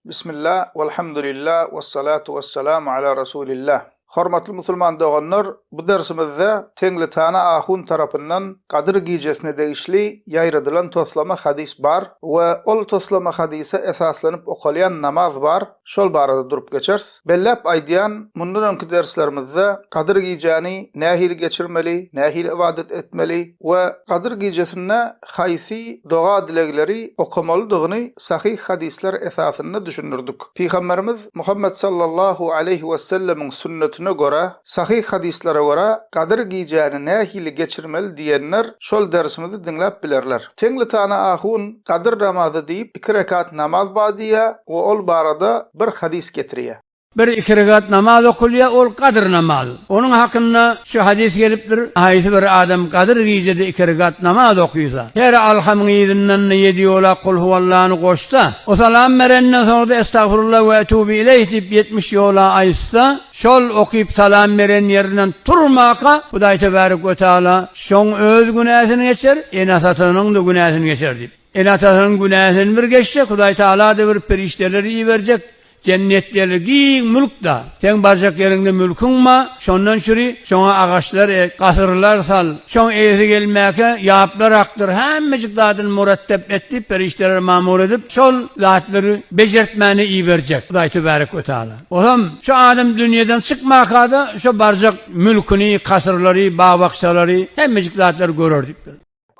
Bismillah, velhamdülillah, ve salatu ve selamu ala Resulillah. Hormatly musulman doganlar, bu dersimizde Tengli Tana Ahun tarapyndan Kadir Gecesine degişli ýaýradylan toslama hadis bar we ol toslama hadise esaslanyp okulyan namaz bar. Şol barada durup geçers. Bellep aýdýan mundan öňki derslerimizde Kadir Geceni nähil geçirmeli, nähil ibadet etmeli we Kadir Gecesine haýsy doga dilegleri okumalydygyny sahih hadisler esasynda düşünürdik. Peygamberimiz Muhammed sallallahu aleyhi ve sellemin sünnetine göre, sahih hadislere göre Kadir Geceni nähil geçirmeli diýenler şol dersimizi dinläp bilerler. Tengli Tana Ahun Kadir namazy diýip 2 rekat namaz badyýa we ol barada bir hadis getirýär. Bir iki rekat namaz okulya ol Kadir namazı. Onun hakkında şu hadis gelipdir. Haýsy bir adam Kadir gecede 2 rekat namaz okuysa, her alhamın izinden yedi ola kul huvallahını koşsa, o salam verenden sonra da estağfurullah ve etûbü ileyh deyip 70 yola aysa, şol okuyup salam veren yerinden turmaka, Hudaý Tebarek ve Teala şoň öz günäsini geçer, enasatynyň da günäsini geçer deyip. Enasatynyň günäsini bir geçse, Hudaý Teala da bir perişteleri iýerjek. Cennetlergi mülk da, sen barjak yerinde mülkün ma, şondan şuri, şona ağaçlar, kasırlar sal, şon eýesi gelmäke, ýaplar aktyr, hemmejik zatyn murattep etdi, perişteler mamur edip, şol zatlary bejertmäni iýerjek, Hudaý Tebarek ve Teala. Olam, şu adam dünýeden çykmaka da, şu barjak mülküni, kasırlary, bağ-bakçalary, hemmejik zatlar görürdik.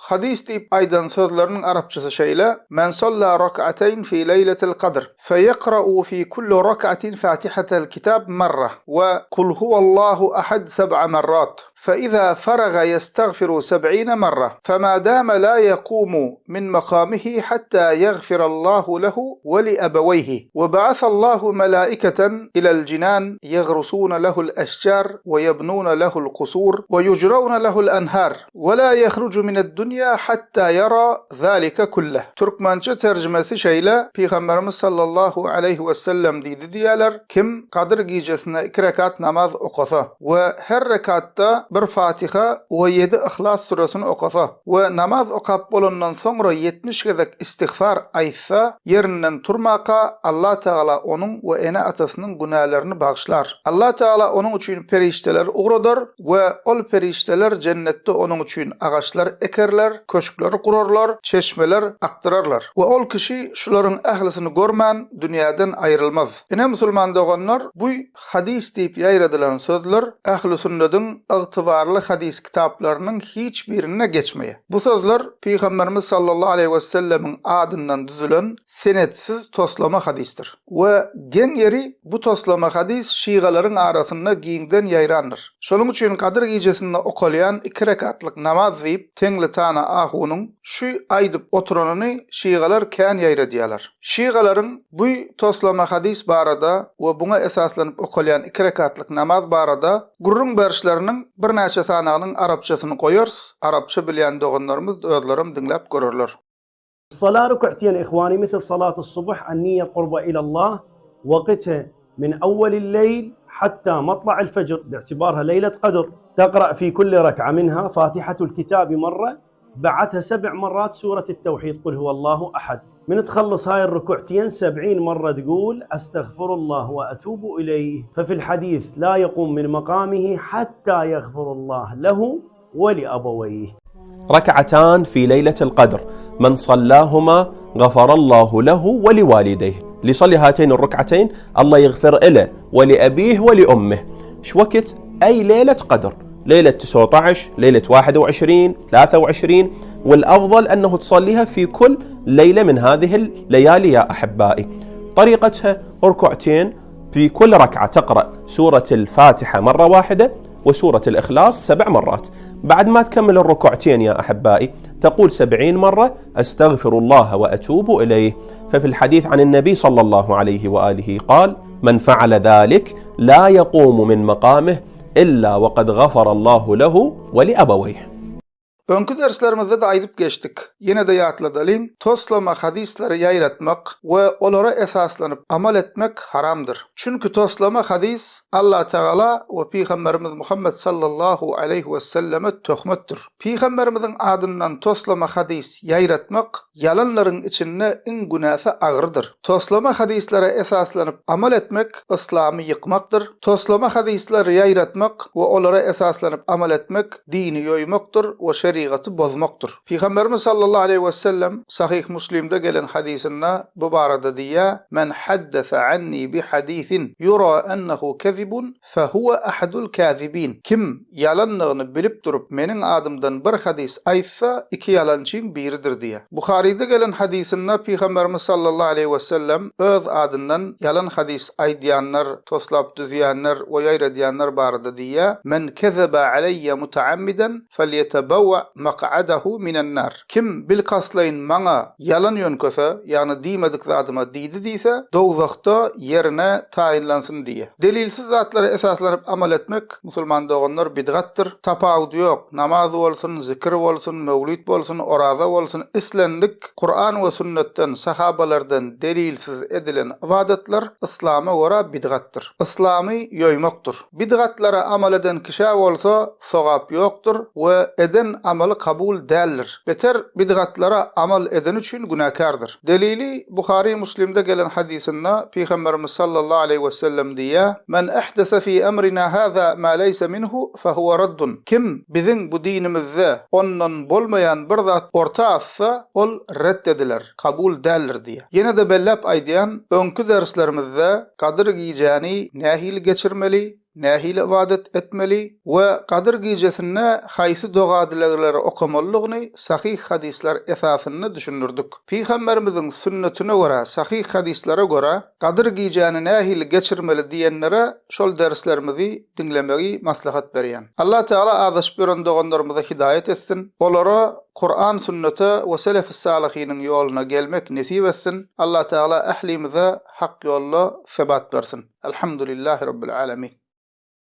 Hadis diýip aýdan sözleriniň arapçasy şeýle: "Men salla rak'atayn fi leyletil qadr, feyeqra'u fi kulli rak'atin Fatihatal kitab marra ve kul huvallahu ahad 7 marrat. فإذا فرغ يستغفر 70 مرة فما دام لا يقوم من مقامه حتى يغفر الله له ولأبويه وبعث الله ملائكة إلى الجنان يغرسون له الأشجار ويبنون له القصور ويجرون له الأنهار ولا يخرج من الدنيا حتى يرى ذلك كله." Türkmençe terjimesi şeýle: Peygamberimiz sallallahu aleyhi ve sellem diýdi diýerler: "Kim Kadir gecesine 2 rekat namaz okasa we her rekatda bir Fatiha we 7 İhlas suresini okasa we namaz okap bolandan soňra 70 gezek istiğfar aýtsa, yerinden turmaka Allah Taala onun we ene atasynyň günälerini bagşlar. Allah Taala onun üçin perişteler ugradar we ol perişteler cennetde onun üçin agaçlar ekerler, köşkler kurarlar, çeşmeler aktırarlar. We ol kişi şularyň ählisini görmän dünýäden aýrylmaz. Ene musulman doganlar, bu hadis diýip ýaýradylan sözler ähli sünnetin ygtybarly hadis kitaplarının hiç birine geçmeye. Bu sözler Peygamberimiz sallallahu aleyhi ve sellemin adından düzülen senetsiz toslama hadistir. Ve gen yeri bu toslama hadis şiğaların arasında giyinden yayranır. Şolun için Kadir gecesinde okulyan 2 rekatlık namaz deyip Tengli Tana Ahun'un şu aydıp oturanını şiğalar kän yayra diýerler. Şiğaların bu toslama hadis barada ve buna esaslanıp okulyan 2 rekatlık namaz barada gurrun berişlerinin bir näçe sanagynyň arapçasyny goýars, arapça bilýän doganlarymız özlerim dinläp görürler. الصلاة ركعتين إخواني مثل صلاة الصبح النية قربة إلى الله وقتها من أول الليل حتى مطلع الفجر باعتبارها ليلة قدر. تقرأ في كل ركعة منها فاتحة الكتاب مرة، بعدها 7 مرات سورة التوحيد قل هو الله أحد. من تخلص هاي الركعتين 70 مرة تقول أستغفر الله وأتوب إليه. ففي الحديث لا يقوم من مقامه حتى يغفر الله له ولأبويه. ركعتان في ليلة القدر من صلاهما غفر الله له ولوالديه. ليصلي هاتين الركعتين الله يغفر له ولأبيه ولأمه. شوكت أي ليلة قدر، ليلة 19، ليلة 21، 23، والأفضل أنه تصليها في كل ليلة من هذه الليالي يا أحبائي. طريقتها ركعتين، في كل ركعة تقرأ سورة الفاتحة مرة واحدة وسورة الإخلاص 7 مرات. بعد ما تكمل الركعتين يا أحبائي تقول 70 مرة أستغفر الله وأتوب إليه. ففي الحديث عن النبي صلى الله عليه وآله قال: من فعل ذلك لا يقوم من مقامه إلا وقد غفر الله له ولأبويه. Önkü derslerimizde de aydıp geçtik. Yine de yatladalin, toslama hadisleri yayratmak ve olara esaslanıp amal etmek haramdır. Çünkü toslama hadis Allah Teala ve Peygamberimiz Muhammed sallallahu aleyhi ve selleme töhmettir. Peygamberimizin adından toslama hadis yayratmak yalanların içinde in günahı ağırdır. Toslama hadislere esaslanıp amal etmek İslam'ı yıkmaktır. Toslama hadisleri yayratmak ve olara esaslanıp amal etmek dini yoymaktır ve şeriatı bozmaktır. Peygamberimiz sallallahu aleyhi ve sellem Sahih Müslim'de gelen hadisinde bu barada diye men haddese anni bi hadisin yura ennehu kezibun fehuve ahadul kazibin. Kim yalanlığını bilip durup menin adımdan bir hadis aytsa iki yalancının biridir diye. Buhari'de gelen hadisinde Peygamberimiz sallallahu aleyhi ve sellem öz adından yalan hadis aydiyanlar, toslap düzüyanlar ve yayra diyanlar barada diye men kezebe aleyye mutaammiden felyetebevve maq'adahu minen nar. Kim bil kaslayın mana yalan yönköse yani dimedik zatıma diydi deyse dozakta yerine tayinlansın diye. Delilsiz zatlara esaslanıp amal etmek Müslüman doğanlar bidgattır. Tapavud yok. Namaz olsun, zikir olsun, mevlid olsun, oraza olsun, islendik Kur'an ve sünnetten, sahabalardan delilsiz edilen ibadetler İslam'a göre bidgattır. İslam'ı yoymaktır. Bidgatlara amal eden kişi olsa sogap yoktur ve eden amalı kabul değildir. Beter bidgatlara amal eden için günahkardır. Delili Buhari Müslim'de gelen hadisinde Peygamberimiz sallallahu aleyhi ve sellem diye men ehdese fi emrina haza ma leyse minhu fehuve raddun. Kim bizim bu dinimizde ondan bolmayan bir zat orta atsa ol reddediler, kabul değildir diye. Yine de bellep aydiyan önkü derslerimizde kadir giyeceğini nahil geçirmeli, nahil ibadet etmeli ve kadir gecesinde haysi dogadilagları okumallıgını sahih hadisler esasını düşünürdük. Peygamberimizin sünnetine göre, sahih hadislere göre kadir geceni nahil geçirmeli diyenlere şol derslerimizi dinlemeyi maslahat beriyen. Allah Teala azaş bilen doğanlarımıza hidayet etsin. Olara Kur'an sünnete ve selef-i salihinin yoluna gelmek nasip etsin. Allah Teala ehlimize hak yolla sebat versin. Elhamdülillahi Rabbil alemin.